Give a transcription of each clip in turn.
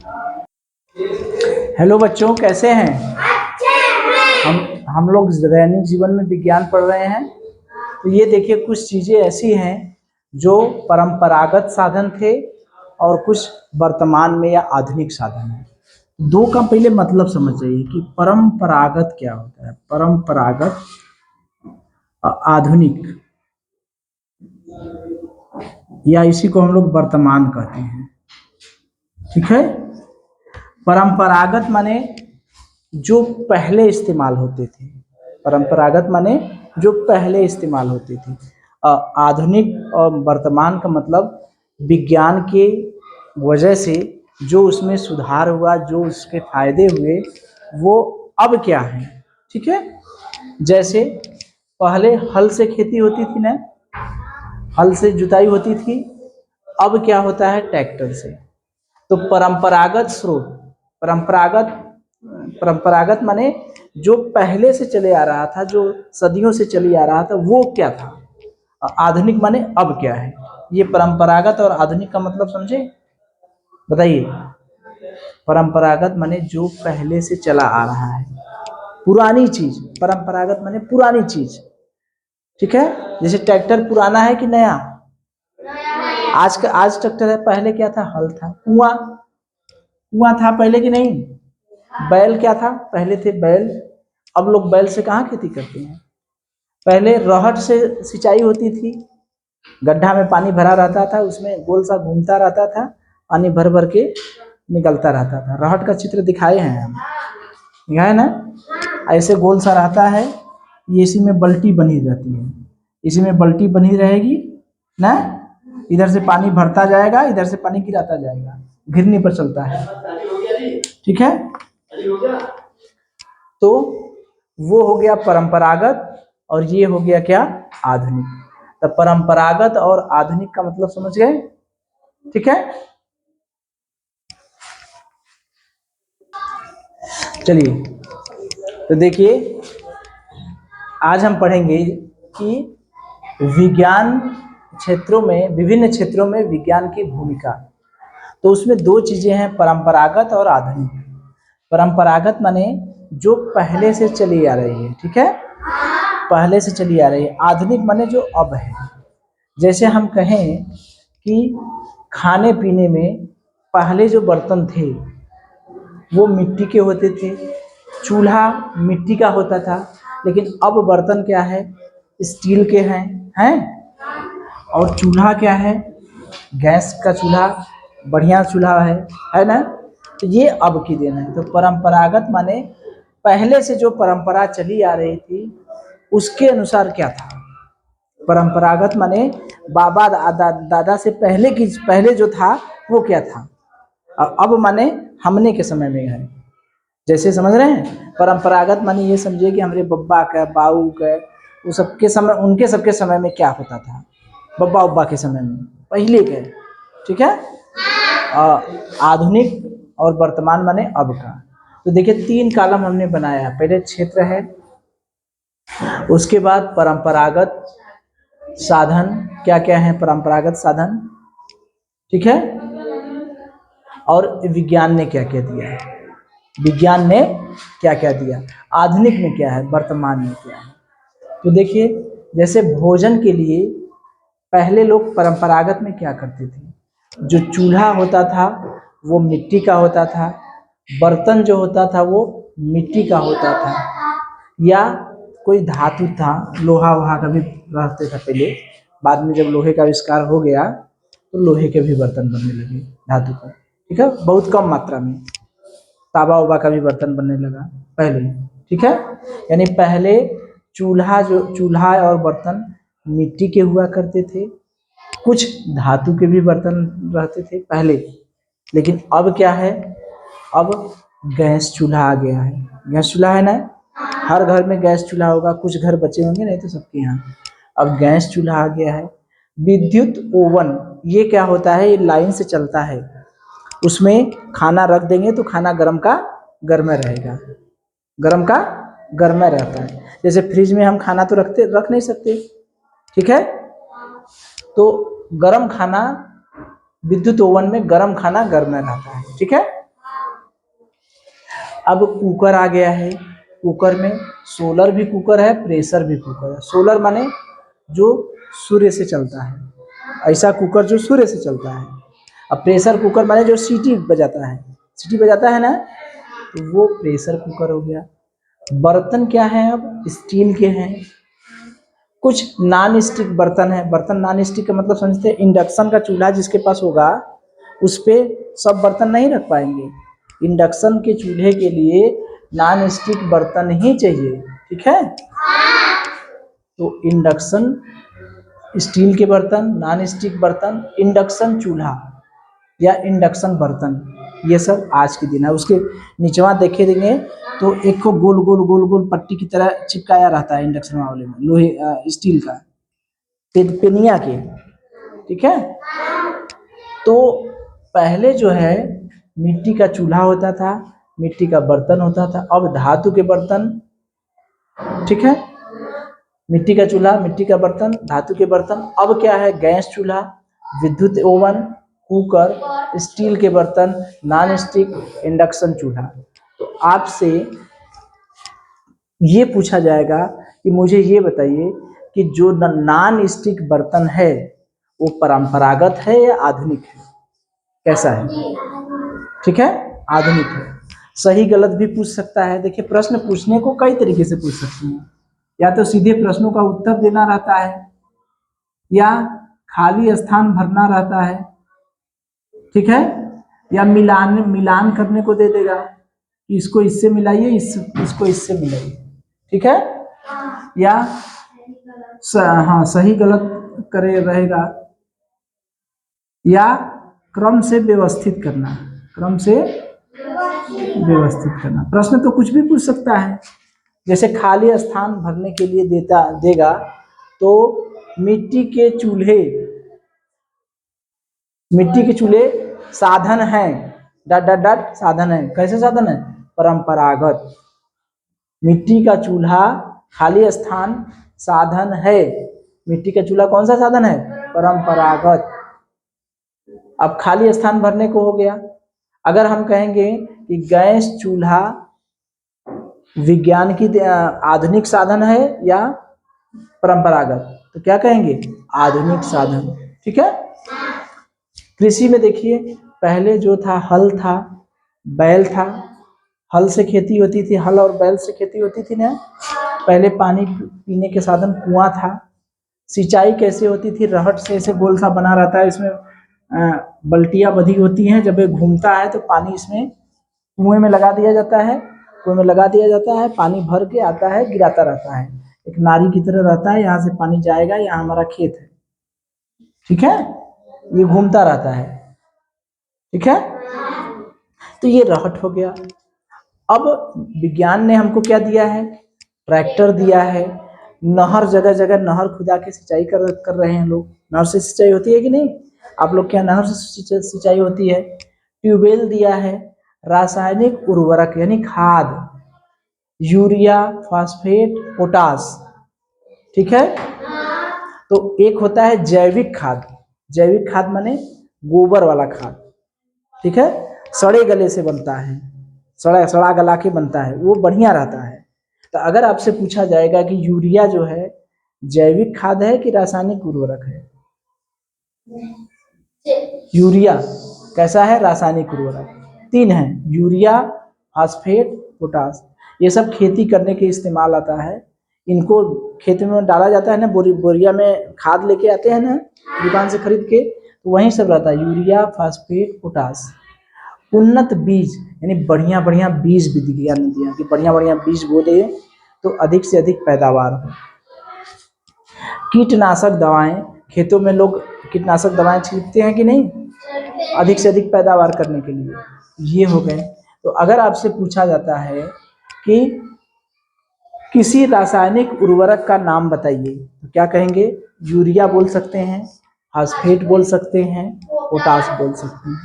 Hello बच्चों, कैसे हैं? हम लोग दैनिक जीवन में विज्ञान पढ़ रहे हैं। तो ये देखिए, कुछ चीज़ें ऐसी हैं जो परंपरागत साधन थे और कुछ वर्तमान में या आधुनिक साधन है। दो का पहले मतलब समझ जाइए कि परंपरागत क्या होता है। परंपरागत, आधुनिक, या इसी को हम लोग वर्तमान कहते हैं। ठीक है। परंपरागत माने जो पहले इस्तेमाल होते थे। परंपरागत माने जो पहले इस्तेमाल होती थी। आधुनिक और वर्तमान का मतलब विज्ञान के वजह से जो उसमें सुधार हुआ, जो उसके फायदे हुए, वो अब क्या है। ठीक है। जैसे पहले हल से खेती होती थी ना, हल से जुताई होती थी। अब क्या होता है? ट्रैक्टर से। तो परंपरागत स्रोत, परंपरागत परंपरागत माने जो पहले से चले आ रहा था, जो सदियों से चली आ रहा था, वो क्या था। आधुनिक माने अब क्या है। ये परंपरागत और आधुनिक का मतलब समझे? बताइए। परंपरागत माने जो पहले से चला आ रहा है, पुरानी चीज। परंपरागत माने पुरानी चीज। ठीक है। जैसे ट्रैक्टर पुराना है कि नया? आज ट्रैक्टर है, पहले क्या था? हल था। कुआं, कुआं था पहले कि नहीं? बैल क्या था? पहले थे बैल। अब लोग बैल से कहाँ खेती करते हैं। पहले रहट से सिंचाई होती थी। गड्ढा में पानी भरा रहता था, उसमें गोल सा घूमता रहता था, पानी भर भर के निकलता रहता था। रहट का चित्र दिखाए हैं हम, दिखाए ना? ऐसे गोल सा रहता है, ये इसी में बल्टी बनी रहती है, इसी में बल्टी बनी रहेगी ना। इधर से पानी भरता जाएगा, इधर से पानी गिराता जाएगा, घिरनी पर चलता है। ठीक है। तो वो हो गया परंपरागत, और ये हो गया क्या? आधुनिक। तो परंपरागत और आधुनिक का मतलब समझ गए? ठीक है। चलिए, तो देखिए, आज हम पढ़ेंगे कि विज्ञान क्षेत्रों में, विभिन्न क्षेत्रों में विज्ञान की भूमिका। तो उसमें दो चीजें हैं, परंपरागत और आधुनिक। परंपरागत माने जो पहले से चली आ रही है। ठीक है, पहले से चली आ रही है। आधुनिक माने जो अब है। जैसे हम कहें कि खाने पीने में पहले जो बर्तन थे वो मिट्टी के होते थे, चूल्हा मिट्टी का होता था। लेकिन अब बर्तन क्या है? स्टील के हैं। और चूल्हा क्या है? गैस का चूल्हा, बढ़िया चूल्हा है ना। तो ये अब की देन है। तो परंपरागत माने पहले से जो परंपरा चली आ रही थी उसके अनुसार क्या था। परंपरागत माने बाबा दादा से पहले जो था वो क्या था। और अब माने हमने के समय में है। जैसे समझ रहे हैं? परंपरागत माने ये समझिए कि हमारे बब्बा का, बाऊ का, वो सबके समय, उनके सबके समय में क्या होता था, बब्बा उब्बा के समय में, पहले के। ठीक है। आधुनिक और वर्तमान माने अब का। तो देखिए, तीन कॉलम हमने बनाया है। पहले क्षेत्र है, उसके बाद परंपरागत साधन क्या क्या है, परंपरागत साधन। ठीक है। और विज्ञान ने क्या क्या दिया है, विज्ञान ने क्या क्या दिया। आधुनिक में क्या है, वर्तमान में क्या है। तो देखिए, जैसे भोजन के लिए पहले लोग परंपरागत में क्या करते थे। जो चूल्हा होता था वो मिट्टी का होता था, बर्तन जो होता था वो मिट्टी का होता था, या कोई धातु था, लोहा वहा का भी रहते था पहले। बाद में जब लोहे का आविष्कार हो गया तो लोहे के भी बर्तन बनने लगे, धातु का। ठीक है, बहुत कम मात्रा में। तावा उबा का भी बर्तन बनने लगा पहले। ठीक है। यानी पहले चूल्हा और बर्तन मिट्टी के हुआ करते थे, कुछ धातु के भी बर्तन रहते थे पहले। लेकिन अब क्या है? अब गैस चूल्हा आ गया है। गैस चूल्हा है ना, हर घर में गैस चूल्हा होगा, कुछ घर बचे होंगे, नहीं तो सबके यहाँ अब गैस चूल्हा आ गया है। विद्युत ओवन, ये क्या होता है? ये लाइन से चलता है, उसमें खाना रख देंगे तो खाना गर्म का गर्म रहेगा, गर्म का गर्म रहता है। जैसे फ्रिज में हम खाना तो रख नहीं सकते। ठीक है। तो गर्म खाना, विद्युत ओवन में गर्म खाना गर्म रहता है। ठीक है। अब कुकर आ गया है, कुकर में सोलर भी कुकर है, प्रेशर भी कुकर है। सोलर माने जो सूर्य से चलता है, ऐसा कुकर जो सूर्य से चलता है। अब प्रेशर कुकर माने जो सीटी बजाता है, सीटी बजाता है ना, तो वो प्रेशर कुकर हो गया। बर्तन क्या है, अब स्टील के हैं। कुछ नॉन स्टिक बर्तन है। बर्तन नॉन स्टिक का मतलब समझते हैं, इंडक्शन का चूल्हा जिसके पास होगा उस पे सब बर्तन नहीं रख पाएंगे। इंडक्शन के चूल्हे के लिए नॉन स्टिक बर्तन ही चाहिए, ठीक है। तो इंडक्शन स्टील के बर्तन, नॉन स्टिक बर्तन, इंडक्शन चूल्हा या इंडक्शन बर्तन, ये सब आज के दिन है। उसके नीचवा देखे देंगे तो एक को गोल गोल गोल गोल पट्टी की तरह चिपकाया रहता है इंडक्शन वाले में, लोहे स्टील का पेनिया के, ठीक है। तो पहले जो है मिट्टी का चूल्हा होता था, मिट्टी का बर्तन होता था। अब धातु के बर्तन, ठीक है, मिट्टी का चूल्हा, मिट्टी का बर्तन, धातु के बर्तन। अब क्या है, गैस चूल्हा, विद्युत ओवन, कुकर, स्टील के बर्तन, नॉन स्टिक, इंडक्शन चूल्हा। तो आपसे ये पूछा जाएगा कि मुझे ये बताइए कि जो नॉन स्टिक बर्तन है वो परंपरागत है या आधुनिक है, कैसा है, ठीक है, आधुनिक है। सही गलत भी पूछ सकता है। देखिए प्रश्न पूछने को कई तरीके से पूछ सकते हैं, या तो सीधे प्रश्नों का उत्तर देना रहता है, या खाली स्थान भरना रहता है, ठीक है, या मिलान मिलान करने को दे देगा कि इसको इससे मिलाइए, इसको इससे मिलाइए, ठीक है, या हाँ सही गलत करे रहेगा, या क्रम से व्यवस्थित करना, क्रम से व्यवस्थित करना। प्रश्न तो कुछ भी पूछ सकता है। जैसे खाली स्थान भरने के लिए देगा तो मिट्टी के चूल्हे साधन है, डट डट डट साधन है। कैसे साधन है, परंपरागत। मिट्टी का चूल्हा खाली स्थान साधन है। मिट्टी का चूल्हा कौन सा साधन है, परंपरागत। अब खाली स्थान भरने को हो गया। अगर हम कहेंगे कि गैस चूल्हा विज्ञान की आधुनिक साधन है या परंपरागत, तो क्या कहेंगे, आधुनिक साधन, ठीक है। कृषि में देखिए पहले जो था हल था, बैल था, हल से खेती होती थी, हल और बैल से खेती होती थी ना। पहले पानी पीने के साधन कुआं था। सिंचाई कैसे होती थी, रहट से ऐसे गोल सा बना रहता है, इसमें बल्टियां बधी होती हैं, जब ये घूमता है तो पानी इसमें कुएं में लगा दिया जाता है, कुएं में लगा दिया जाता है, पानी भर के आता है, गिराता रहता है, एक नारी की तरह रहता है। यहाँ से पानी जाएगा, यहाँ हमारा खेत है, ठीक है, ये घूमता रहता है, ठीक है। तो ये रहट हो गया। अब विज्ञान ने हमको क्या दिया है, ट्रैक्टर दिया है। नहर, जगह जगह नहर खुदा के सिंचाई कर रहे हैं लोग। नहर से सिंचाई होती है कि नहीं, आप लोग क्या नहर से सिंचाई होती है। ट्यूबवेल दिया है। रासायनिक उर्वरक यानी खाद, यूरिया, फास्फेट, पोटास, ठीक है। तो एक होता है जैविक खाद। जैविक खाद माने गोबर वाला खाद, ठीक है, सड़े गले से बनता है, सड़ा गला के बनता है, वो बढ़िया रहता है। तो अगर आपसे पूछा जाएगा कि यूरिया जो है जैविक खाद है कि रासायनिक उर्वरक है, यूरिया कैसा है, रासायनिक उर्वरक। तीन है, यूरिया, फास्फेट, पोटास। ये सब खेती करने के इस्तेमाल आता है। इनको खेत में डाला जाता है ना, बोरिया में खाद लेके आते हैं ना दुकान से खरीद के, तो वहीं सब रहता है, यूरिया, फास्फेट, पोटास। उन्नत बीज यानी बढ़िया बढ़िया बीज भी दिया कि बढ़िया बढ़िया बीज बो दे तो अधिक से अधिक पैदावार हो। कीटनाशक दवाएं, खेतों में लोग कीटनाशक दवाएं छिड़कते हैं कि नहीं, अधिक से अधिक पैदावार करने के लिए, ये हो गए। तो अगर आपसे पूछा जाता है कि किसी रासायनिक उर्वरक का नाम बताइए, तो क्या कहेंगे, यूरिया बोल सकते हैं, फास्फेट बोल सकते हैं, पोटास बोल सकते हैं।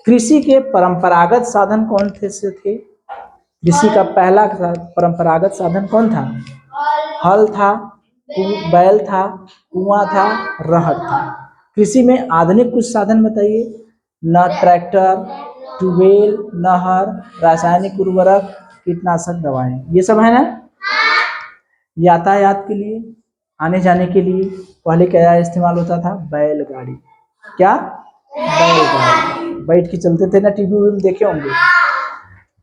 कृषि के परंपरागत साधन कौन से थे। कृषि का पहला परंपरागत साधन कौन था, हल था, बैल था, कुआं था, रहट था। कृषि में आधुनिक कुछ साधन बताइए, न ट्रैक्टर, ट्यूबवेल, नहर, रासायनिक उर्वरक, कीटनाशक दवाएं, ये सब है ना। यातायात के लिए, आने जाने के लिए पहले क्या इस्तेमाल होता था? बैलगाड़ी। क्या? बैलगाड़ी, बैठ के चलते थे ना, टीवी में देखे होंगे।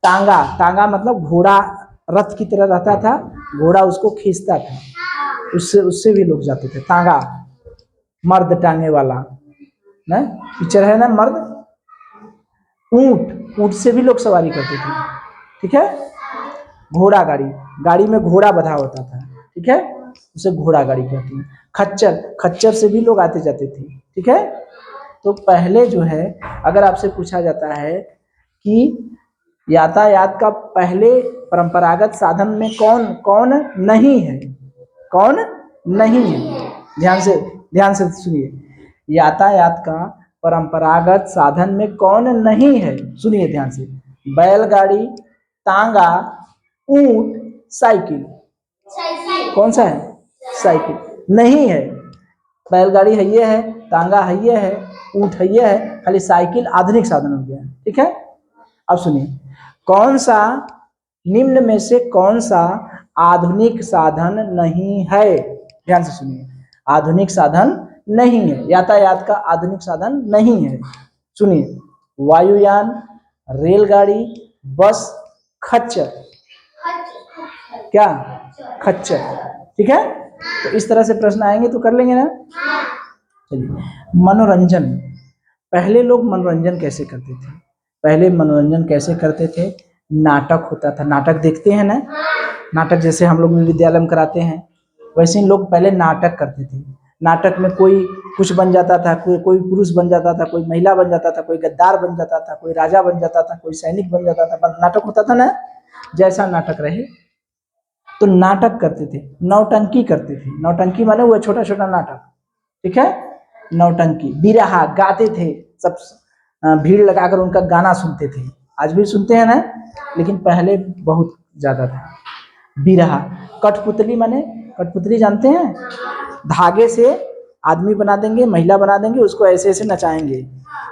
टांगा, टांगा मतलब घोड़ा रथ की तरह रहता था, घोड़ा उसको खींचता था, उससे उससे भी लोग जाते थे। टांगा, मर्द टांगे वाला ना, पिक्चर है ना मर्द। ऊंट, ऊंट से भी लोग सवारी करते थे, ठीक है। घोड़ा गाड़ी, गाड़ी में घोड़ा बधा होता था, ठीक है, उसे घोड़ा गाड़ी कहते हैं। खच्चर, खच्चर से भी लोग आते जाते थे, ठीक है। तो पहले जो है, अगर आपसे पूछा जाता है कि यातायात का पहले परंपरागत साधन में कौन कौन नहीं है, कौन नहीं है, ध्यान से सुनिए। यातायात का परंपरागत साधन में कौन नहीं है, सुनिए ध्यान से। बैलगाड़ी, तांगा, ऊंट, साइकिल। कौन सा है? साइकिल नहीं है। बैलगाड़ी है ये है, तांगा है ये है, ऊंट है ये है, खाली साइकिल आधुनिक साधन हो गया है, ठीक है। अब सुनिए, कौन सा निम्न में से कौन सा आधुनिक साधन नहीं है? ध्यान से सुनिए, आधुनिक साधन नहीं है, यातायात का आधुनिक साधन नहीं है। सुनिए, वायुयान, रेलगाड़ी, बस, खच्चर। क्या? खच्चर, ठीक है। तो इस तरह से प्रश्न आएंगे तो कर लेंगे ना। चलिए, मनोरंजन। पहले लोग मनोरंजन कैसे करते थे? पहले मनोरंजन कैसे करते थे? नाटक होता था, नाटक देखते हैं ना, नाटक जैसे हम लोग विद्यालय में कराते हैं, वैसे ही लोग पहले नाटक करते थे। नाटक में कोई कुछ बन जाता था, कोई पुरुष बन जाता था, कोई महिला बन जाता था, कोई गद्दार बन जाता था, कोई राजा बन जाता था, कोई सैनिक बन जाता था, नाटक होता था ना। जैसा नाटक रहे तो नाटक करते थे, नौटंकी करते थे। नौटंकी माने वो छोटा छोटा नाटक, ठीक है। नौटंकी, बिरहा गाते थे सब, भीड़ लगाकर उनका गाना सुनते थे, आज भी सुनते हैं ना, लेकिन पहले बहुत ज्यादा था। बिरहा, कठपुतली माने, कठपुतली जानते हैं? धागे से आदमी बना देंगे, महिला बना देंगे, उसको ऐसे ऐसे नचाएंगे।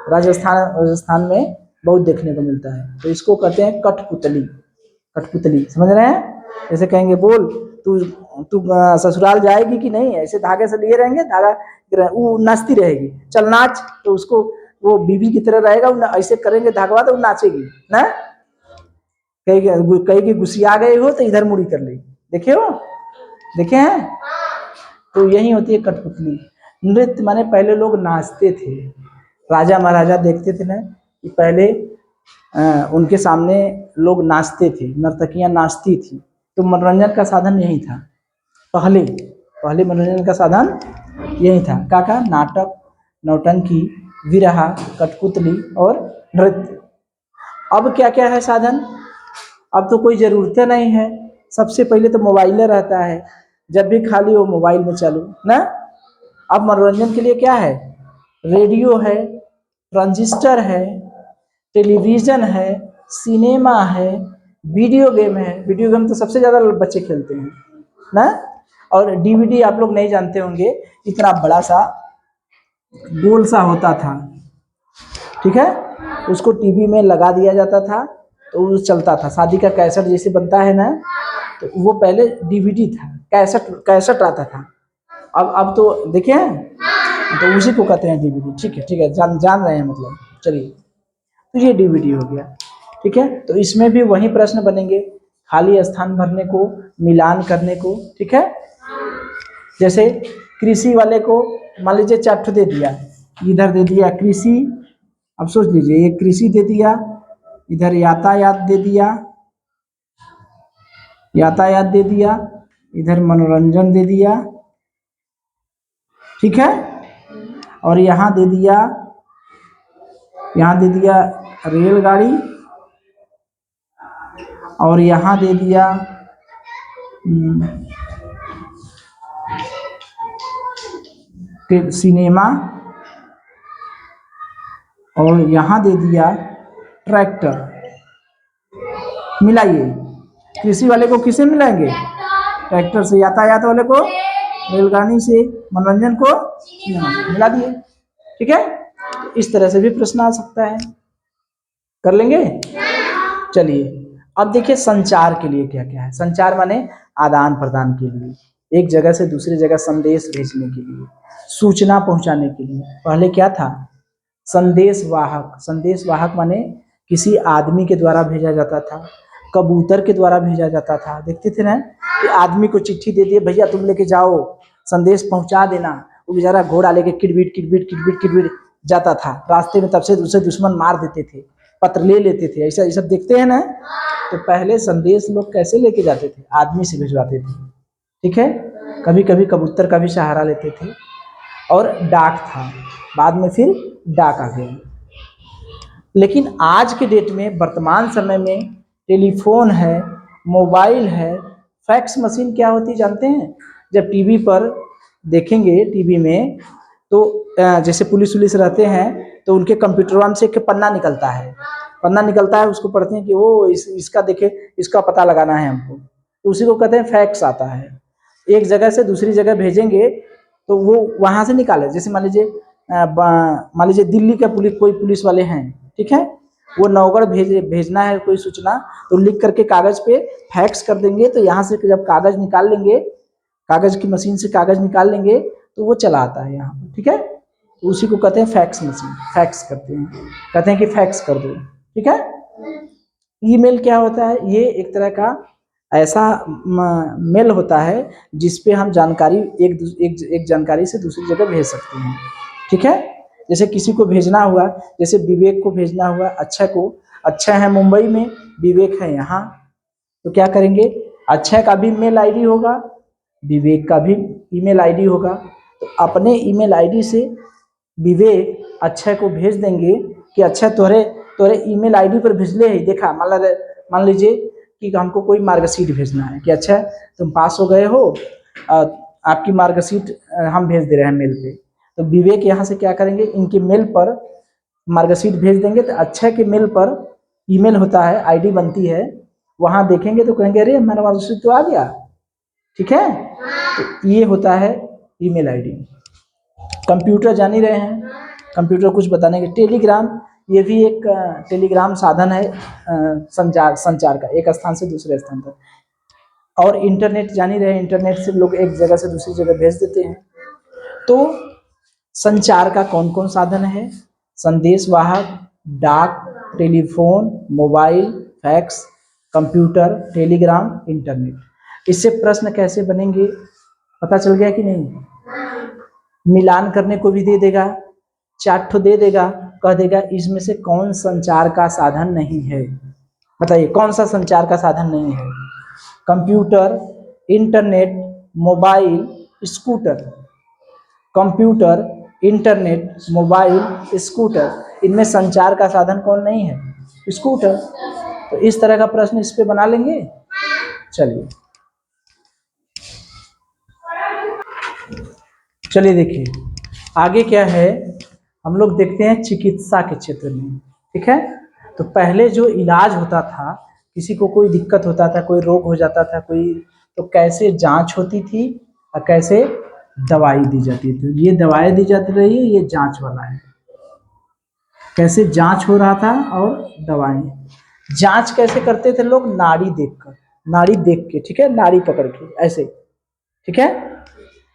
राजस्थान में बहुत देखने को मिलता है, तो इसको कहते हैं कठपुतली। कठपुतली समझ रहे हैं? जैसे कहेंगे बोल तू तू ससुराल जाएगी कि नहीं, ऐसे धागे से लिए रहेंगे, धागा वो नाचती रहेगी, चल नाच, तो उसको वो बीबी की तरह रहेगा, ऐसे करेंगे धागवा तो वो नाचेगी ना। कहीं गुस्सिया गए हो तो इधर मुड़ी कर ले, देखे हो, देखे हैं? तो यही होती है कठपुतली। नृत्य माने पहले लोग नाचते थे, राजा महाराजा देखते थे ना कि पहले उनके सामने लोग नाचते थे, नर्तकियां नाचती थी, तो मनोरंजन का साधन यही था। पहले पहले मनोरंजन का साधन यही था, का नाटक, नौटंकी, विरहा, कठपुतली और नृत्य। अब क्या क्या है साधन? अब तो कोई ज़रूरत नहीं है, सबसे पहले तो मोबाइल रहता है, जब भी खाली हो मोबाइल में चालू ना। अब मनोरंजन के लिए क्या है? रेडियो है, ट्रांजिस्टर है, टेलीविज़न है, सिनेमा है, वीडियो गेम है। वीडियो गेम तो सबसे ज़्यादा बच्चे खेलते हैं ना। और डीवीडी आप लोग नहीं जानते होंगे, इतना बड़ा सा गोल सा होता था, ठीक है, उसको टीवी में लगा दिया जाता था तो वो चलता था। शादी का कैसेट जैसे बनता है ना, तो वो पहले डीवीडी था, कैसेट आता था। अब तो देखे हैं, तो उसी को कहते हैं डीवीडी, ठीक है, जान रहे हैं मतलब। चलिए, तो ये डीवीडी हो गया, ठीक है। तो इसमें भी वही प्रश्न बनेंगे, खाली स्थान भरने को, मिलान करने को, ठीक है। जैसे कृषि वाले को मान लीजिए 4 दे दिया, इधर दे दिया कृषि, अब सोच लीजिए, ये कृषि दे दिया, इधर यातायात दे दिया, यातायात दे दिया, इधर मनोरंजन दे दिया, ठीक है। और यहाँ दे दिया रेलगाड़ी, और यहाँ दे दिया सिनेमा, और यहाँ दे दिया ट्रैक्टर। मिलाइए, कृषि वाले को किससे मिलाएंगे? ट्रैक्टर से। यातायात वाले को रेलगाड़ी से। मनोरंजन को सिनेमा से। मिला दिए, ठीक है। इस तरह से भी प्रश्न आ सकता है। कर लेंगे? चलिए अब देखिए संचार के लिए क्या क्या है। संचार माने आदान प्रदान के लिए, एक जगह से दूसरी जगह संदेश भेजने के लिए, सूचना पहुंचाने के लिए। पहले क्या था? संदेश वाहक। संदेश वाहक माने किसी आदमी के द्वारा भेजा जाता था, कबूतर के द्वारा भेजा जाता था। देखते थे ना कि आदमी को चिट्ठी दे दिए, भैया तुम लेके जाओ, संदेश पहुंचा देना। वो बेचारा घोड़ा लेके किटबिट किटबिट किटबिट किटबिट जाता था रास्ते में, तब से उसे दुश्मन मार देते थे, पत्र ले लेते थे। ऐसा ये सब देखते हैं ना। तो पहले संदेश लोग कैसे लेके जाते थे? आदमी से भिजवाते थे, ठीक है। कभी कभी कबूतर का भी सहारा लेते थे, और डाक था, बाद में फिर डाक आ गई। लेकिन आज के डेट में, वर्तमान समय में टेलीफोन है, मोबाइल है, फैक्स मशीन क्या होती है जानते हैं? जब टीवी पर देखेंगे, टीवी में तो जैसे पुलिस वुलिस रहते हैं तो उनके कंप्यूटर से एक पन्ना निकलता है, पन्ना निकलता है, उसको पढ़ते हैं कि वो इसका देखे, इसका पता लगाना है हमको, तो उसी को कहते हैं फैक्स आता है। एक जगह से दूसरी जगह भेजेंगे तो वो वहाँ से निकाले। जैसे मान लीजिए दिल्ली का कोई पुलिस वाले हैं, ठीक है, वो नौगढ़ भेजना है कोई सूचना, तो लिख करके कागज पे फैक्स कर देंगे। तो यहाँ से जब कागज निकाल लेंगे, कागज की मशीन से कागज निकाल लेंगे तो वो चला आता है यहाँ पर, ठीक है। तो उसी को कहते हैं फैक्स मशीन, फैक्स करते हैं, कहते हैं कि फैक्स कर दो, ठीक है। ईमेल क्या होता है? ये एक तरह का ऐसा मेल होता है जिसपे हम जानकारी एक जानकारी से दूसरी जगह भेज सकते हैं, ठीक है। जैसे किसी को भेजना हुआ, जैसे विवेक को भेजना हुआ अक्षय को, अक्षय है मुंबई में, विवेक है यहाँ, तो क्या करेंगे? अक्षय का भी मेल आईडी होगा, विवेक का भी ईमेल आईडी होगा। तो अपने ईमेल आईडी से विवेक अक्षय को भेज देंगे कि अक्षय तोहरे तोहरे ईमेल आईडी पर भेजले है, देखा। मान लीजिए कि हमको कोई मार्कशीट भेजना है कि अच्छा तुम पास हो गए हो, आपकी मार्कशीट हम भेज दे रहे हैं मेल पे। तो विवेक यहाँ से क्या करेंगे? इनके मेल पर मार्कशीट भेज देंगे। तो अक्षय के मेल पर ईमेल होता है, आईडी बनती है, वहाँ देखेंगे तो कहेंगे अरे हमारा मार्कशीट तो आ गया, ठीक है। तो ये होता है ईमेल आईडी। कंप्यूटर जान ही रहे हैं, कंप्यूटर कुछ बताने के। टेलीग्राम, ये भी एक टेलीग्राम साधन है संचार का, एक स्थान से दूसरे स्थान तक। और इंटरनेट जान ही रहे हैं, इंटरनेट से लोग एक जगह से दूसरी जगह भेज देते हैं। तो संचार का कौन कौन साधन है? संदेश वाहक, डाक, telephone, mobile, fax, computer, Telegram, internet. इससे प्रश्न कैसे बनेंगे पता चल गया कि नहीं? मिलान करने को भी दे देगा, 4 ठो दे देगा, कह देगा इसमें से कौन संचार का साधन नहीं है। बताइए कौन सा संचार का साधन नहीं है? Computer, internet, mobile, scooter. Computer, internet, mobile, scooter, इनमें संचार का साधन कौन नहीं है? स्कूटर। तो इस तरह का प्रश्न इस पे बना लेंगे। चलिए चलिए देखिए आगे क्या है, हम लोग देखते हैं चिकित्सा के क्षेत्र में, ठीक है। तो पहले जो इलाज होता था, किसी को कोई दिक्कत होता था, कोई रोग हो जाता था कोई, तो कैसे जांच होती थी और कैसे दवाई दी जाती थी। ये दवाई दी जाती रही है, ये जांच वाला है। कैसे जांच हो रहा था और दवाएं। जांच कैसे करते थे लोग? नाड़ी देखकर, नाड़ी देख के, ठीक है, नाड़ी पकड़ के ऐसे, ठीक है,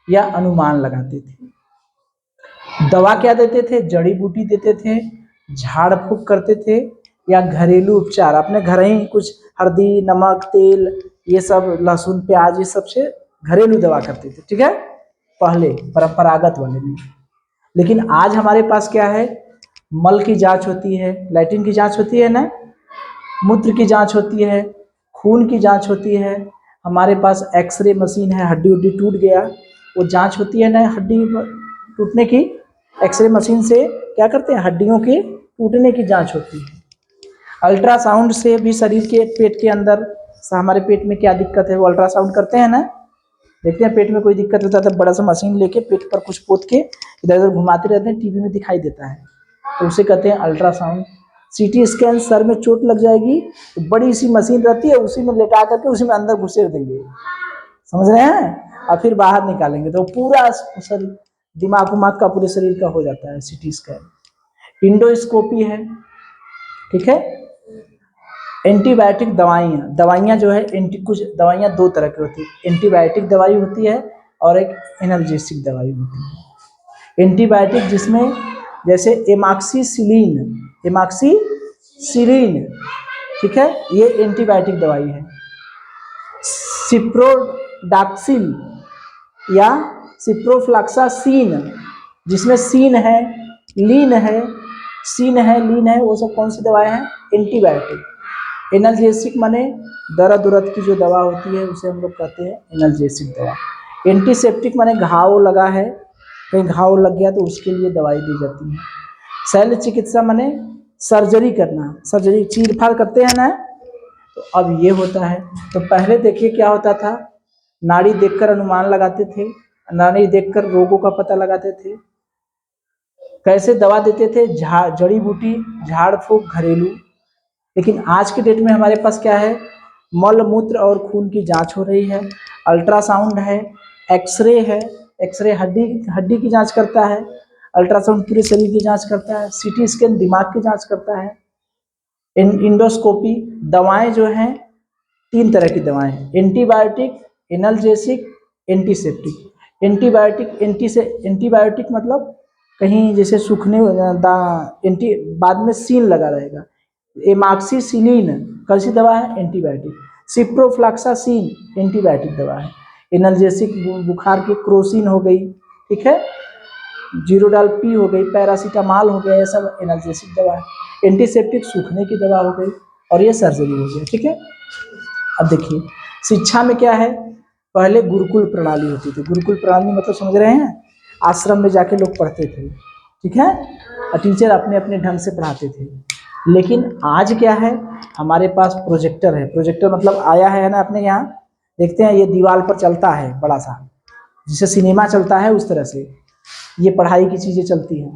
या अनुमान लगाते थे। दवा क्या देते थे? जड़ी बूटी देते थे, झाड़ फूक करते थे, या घरेलू उपचार अपने घर ही कुछ हल्दी, नमक, तेल, ये सब, लहसुन, प्याज, ये सब से घरेलू दवा करते थे, ठीक है, पहले परंपरागत वाले में। लेकिन आज हमारे पास क्या है? मल की जांच होती है, लैट्रिन की जांच होती है ना, मूत्र की जांच होती है, खून की जांच होती है, हमारे पास एक्सरे मशीन है, हड्डी उड्डी टूट गया वो जांच होती है ना, हड्डी टूटने की एक्सरे मशीन से क्या करते हैं? हड्डियों के टूटने की जांच होती है। अल्ट्रासाउंड से भी शरीर के पेट के अंदर, हमारे पेट में क्या दिक्कत है वो अल्ट्रासाउंड करते हैं ना, देखते हैं पेट में कोई दिक्कत होता है तो बड़ा सा मशीन लेके पेट पर कुछ पोत के इधर उधर घुमाते रहते हैं, टीवी में दिखाई देता है, तो उसे कहते हैं अल्ट्रासाउंड। सीटी स्कैन, सर में चोट लग जाएगी तो बड़ी सी मशीन रहती है, उसी में लेटा करके उसी में अंदर घुसेड़ देंगे, समझ रहे हैं, और फिर बाहर निकालेंगे तो पूरा शरीर, दिमाग उमाग का पूरे शरीर का हो जाता है सीटी स्कैन। इंडोस्कोपी है, ठीक है, एंटीबायोटिक दवाइयाँ जो है कुछ दवाइयाँ दो तरह की होती है, एंटीबायोटिक दवाई होती है और एक एनाल्जेसिक दवाई होती है। एंटीबायोटिक जिसमें जैसे एमाक्सीसिलिन, ठीक है, ये एंटीबायोटिक दवाई है। सिप्रोडॉक्सिल या सिप्रोफ्लॉक्सासिन, जिसमें लीन है, लीन है, वो सब कौन सी दवाएं हैं? एंटीबायोटिक। एनाल्जेसिक माने दर्द उरद की जो दवा होती है उसे हम लोग कहते हैं एनाल्जेसिक दवा। एंटीसेप्टिक माने घाव लगा है, कहीं घाव लग गया तो उसके लिए दवाई दी जाती है। शल्य चिकित्सा माने सर्जरी करना, सर्जरी चीर फाड़ करते हैं ना, तो अब ये होता है। तो पहले देखिए क्या होता था, नाड़ी देखकर अनुमान लगाते थे, नाड़ी देखकर रोगों का पता लगाते थे। कैसे दवा देते थे? जड़ी बूटी, झाड़ फूंक, घरेलू। लेकिन आज के डेट में हमारे पास क्या है? मल मूत्र और खून की जांच हो रही है, अल्ट्रासाउंड है, एक्सरे है, एक्सरे हड्डी की जांच करता है, अल्ट्रासाउंड पूरे शरीर की जांच करता है, सीटी स्कैन दिमाग की जांच करता है, इंडोस्कोपी। दवाएं जो हैं तीन तरह की दवाएं हैं, एंटीबायोटिक, एनाल्जेसिक, एंटीसेप्टिक। एंटीबायोटिक मतलब कहीं जैसे सूखने बाद में सील लगा रहेगा। एमाक्सीसिलिन कौन सी दवा है? एंटीबायोटिक। सिप्रोफ्लॉक्सासिन एंटीबायोटिक दवा है। एनाल्जेसिक बुखार की क्रोसिन हो गई, ठीक है, जीरोडाल पी हो गई, पैरासीटामॉल हो गया, ये सब एनाल्जेसिक दवा है। एंटीसेप्टिक सूखने की दवा हो गई, और ये सर्जरी हो गया, ठीक है। अब देखिए शिक्षा में क्या है, पहले गुरुकुल प्रणाली होती थी। गुरुकुल प्रणाली मतलब समझ रहे हैं? आश्रम में जाके लोग पढ़ते थे, ठीक है, और टीचर अपने अपने ढंग से पढ़ाते थे। लेकिन आज क्या है, हमारे पास प्रोजेक्टर है। प्रोजेक्टर मतलब आया है ना अपने यहाँ, देखते हैं ये दीवार पर चलता है बड़ा सा, जिसे सिनेमा चलता है उस तरह से ये पढ़ाई की चीज़ें चलती हैं।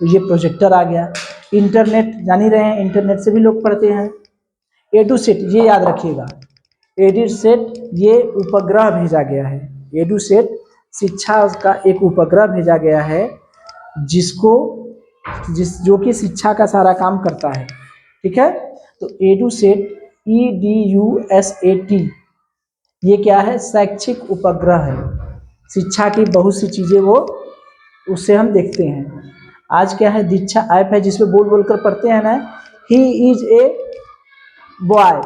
तो ये प्रोजेक्टर आ गया। इंटरनेट जान ही रहे हैं, इंटरनेट से भी लोग पढ़ते हैं। एडुसेट, ये याद रखिएगा, एडुसेट ये उपग्रह भेजा गया है। एडुसेट शिक्षा का एक उपग्रह भेजा गया है, जो कि शिक्षा का सारा काम करता है, ठीक है। तो एडुसेट, EDUSAT, ये क्या है? शैक्षिक उपग्रह है। शिक्षा की बहुत सी चीज़ें वो उससे हम देखते हैं। आज क्या है, दीक्षा ऐप है जिसमें बोल बोल कर पढ़ते हैं ना, ही इज ए बॉय।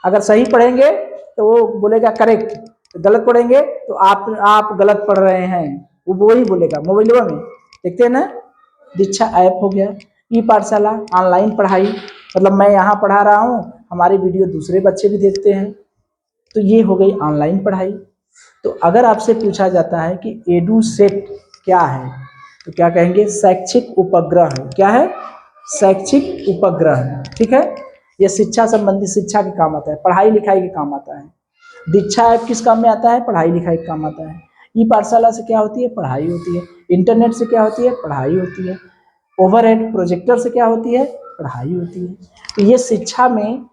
अगर सही पढ़ेंगे तो वो बोलेगा करेक्ट, गलत पढ़ेंगे तो आप गलत पढ़ रहे हैं, वो वही बोलेगा। मोबाइल में देखते हैं ना, दीक्षा ऐप हो गया। ई पाठशाला ऑनलाइन पढ़ाई, मतलब मैं यहाँ पढ़ा रहा हूँ, हमारी वीडियो दूसरे बच्चे भी देखते हैं, तो ये हो गई ऑनलाइन पढ़ाई। तो अगर आपसे पूछा जाता है कि एडुसेट क्या है, तो क्या कहेंगे? शैक्षिक उपग्रह है। क्या है? शैक्षिक उपग्रह है, ठीक है। यह शिक्षा संबंधी, शिक्षा के काम आता है, पढ़ाई लिखाई के काम आता है। दीक्षा ऐप किस काम में आता है? पढ़ाई लिखाई के काम आता है। ई पाठशाला से क्या होती है? पढ़ाई होती है। इंटरनेट से क्या होती है? पढ़ाई होती है। ओवरहेड प्रोजेक्टर से क्या होती है? पढ़ाई होती है। तो ये शिक्षा में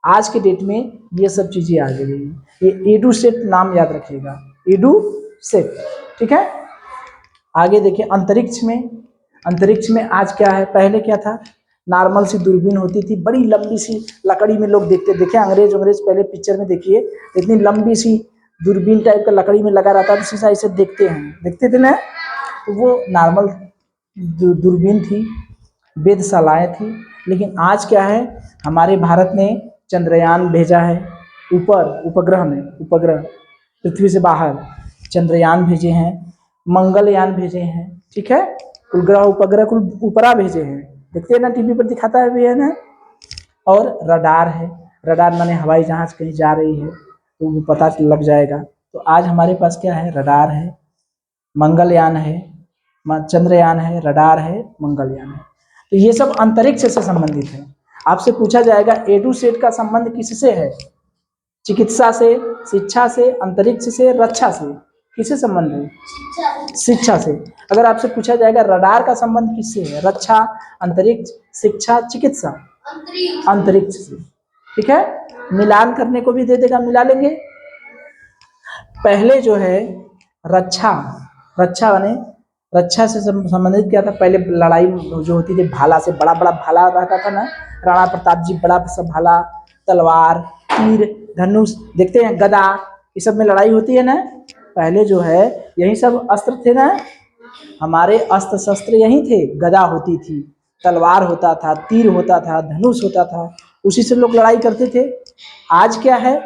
आज के डेट में ये सब चीज़ें आ गई हैं। ये एडुसेट नाम याद रखिएगा, एडुसेट, ठीक है। आगे देखिए अंतरिक्ष में आज क्या है, पहले क्या था, नॉर्मल सी दूरबीन होती थी, बड़ी लंबी सी लकड़ी में लोग देखते अंग्रेज पहले पिक्चर में देखिए, इतनी लंबी सी दूरबीन टाइप का लकड़ी में लगा रहता था, शीशा ऐसे देखते थे ना, तो वो नॉर्मल दूरबीन थी, वेधशालाएँ थी। लेकिन आज क्या है, हमारे भारत ने चंद्रयान भेजा है, उपग्रह पृथ्वी से बाहर चंद्रयान भेजे हैं, मंगलयान भेजे हैं, ठीक है, कुल ग्रह उपग्रह कुल उपरा भेजे हैं, देखते हैं ना टीवी पर दिखाता है भी है ना। और रडार है, रडार माने हवाई जहाज कहीं जा रही है तो वो पता लग जाएगा। तो आज हमारे पास क्या है, रडार है, मंगलयान है, चंद्रयान है, रडार है, मंगलयान है। तो ये सब अंतरिक्ष से संबंधित है। आपसे पूछा जाएगा एडुसेट का संबंध किससे है? चिकित्सा से, शिक्षा से, अंतरिक्ष से, रक्षा से, किससे संबंध है? शिक्षा से। अगर आपसे पूछा जाएगा रडार का संबंध किससे है? रक्षा, अंतरिक्ष, शिक्षा, चिकित्सा, अंतरिक्ष से, ठीक है। मिलान करने को भी दे देगा, मिला लेंगे। पहले जो है रक्षा माने रक्षा से संबंधित क्या था? पहले लड़ाई जो होती थी भाला से, बड़ा बड़ा भाला रहता था ना, राणा प्रताप जी बड़ा सा भाला, तलवार, तीर, धनुष, देखते हैं गदा, ये सब में लड़ाई होती है ना। पहले जो है यही सब अस्त्र थे ना, हमारे अस्त्र शस्त्र यही थे। गदा होती थी, तलवार होता था, तीर होता था, धनुष होता था, उसी से लोग लड़ाई करते थे। आज क्या है?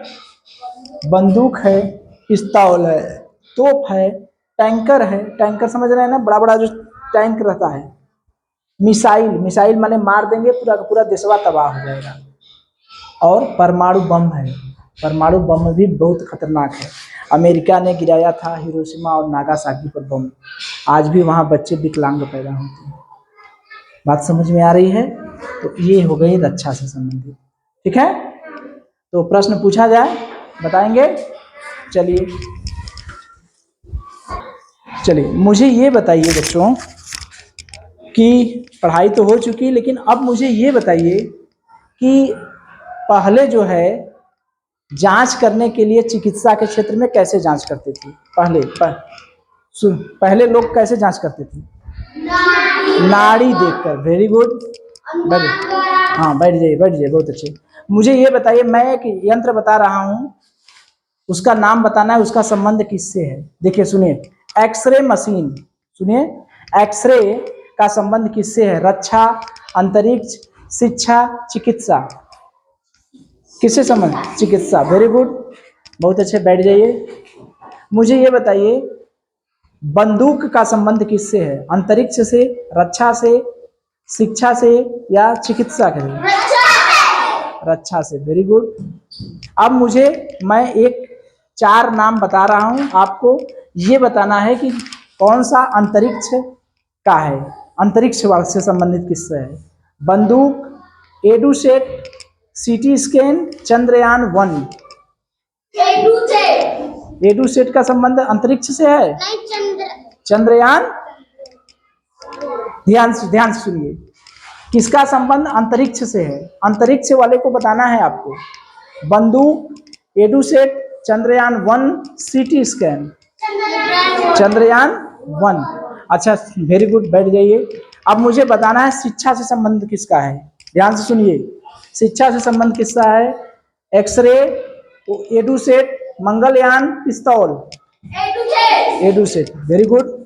बंदूक है, पिस्तौल है, तोप है, टैंकर है, टैंकर समझ रहे हैं ना, बड़ा बड़ा जो टैंक रहता है, मिसाइल, मिसाइल माने मार देंगे पूरा का पूरा देशवा तबाह हो जाएगा। और परमाणु बम है, परमाणु बम भी बहुत खतरनाक है। अमेरिका ने गिराया था हिरोशिमा और नागासाकी पर बम, आज भी वहाँ बच्चे विकलांग पैदा होते हैं। बात समझ में आ रही है? तो ये हो गई रक्षा से संबंधित। ठीक है, तो प्रश्न पूछा जाए, बताएंगे? चलिए चलिए मुझे ये बताइए बच्चों कि पढ़ाई तो हो चुकी, लेकिन अब मुझे ये बताइए कि पहले जो है जांच करने के लिए चिकित्सा के क्षेत्र में कैसे जांच करते थे? पहले लोग कैसे जांच करते थे? नाड़ी देखकर। वेरी गुड, हाँ बैठ जाइए बैठ जाइए, बहुत अच्छे। मुझे ये बताइए, मैं एक यंत्र बता रहा हूँ, उसका नाम बताना है, उसका संबंध किससे है? देखिए सुनिए, एक्सरे मशीन, सुनिए, एक्सरे का संबंध किससे है? रक्षा, अंतरिक्ष, शिक्षा, चिकित्सा, किससे संबंध? चिकित्सा। वेरी गुड, बहुत अच्छे, बैठ जाइए। मुझे ये बताइए, बंदूक का संबंध किससे है? अंतरिक्ष से, रक्षा से, शिक्षा से या चिकित्सा के? रक्षा से। Very good. अब मैं एक 4 नाम बता रहा हूं, आपको ये बताना है कि कौन सा अंतरिक्ष का है, अंतरिक्ष से संबंधित किससे है? बंदूक, EDUSAT, CT scan, Chandrayaan 1। EDUSAT का संबंध अंतरिक्ष से है? नहीं, चंद्रयान। ध्यान से सुनिए, किसका संबंध अंतरिक्ष से है? अंतरिक्ष वाले को बताना है आपको। बंदूक, EDUSAT, Chandrayaan 1, CT scan. Chandrayaan 1। अच्छा, वेरी गुड, बैठ जाइए। अब मुझे बताना है शिक्षा से संबंध किसका है? ध्यान से सुनिए, शिक्षा से संबंध किसका है? एक्सरे, एडुसेट, मंगलयान, पिस्तौल। एडुसेट। Very good,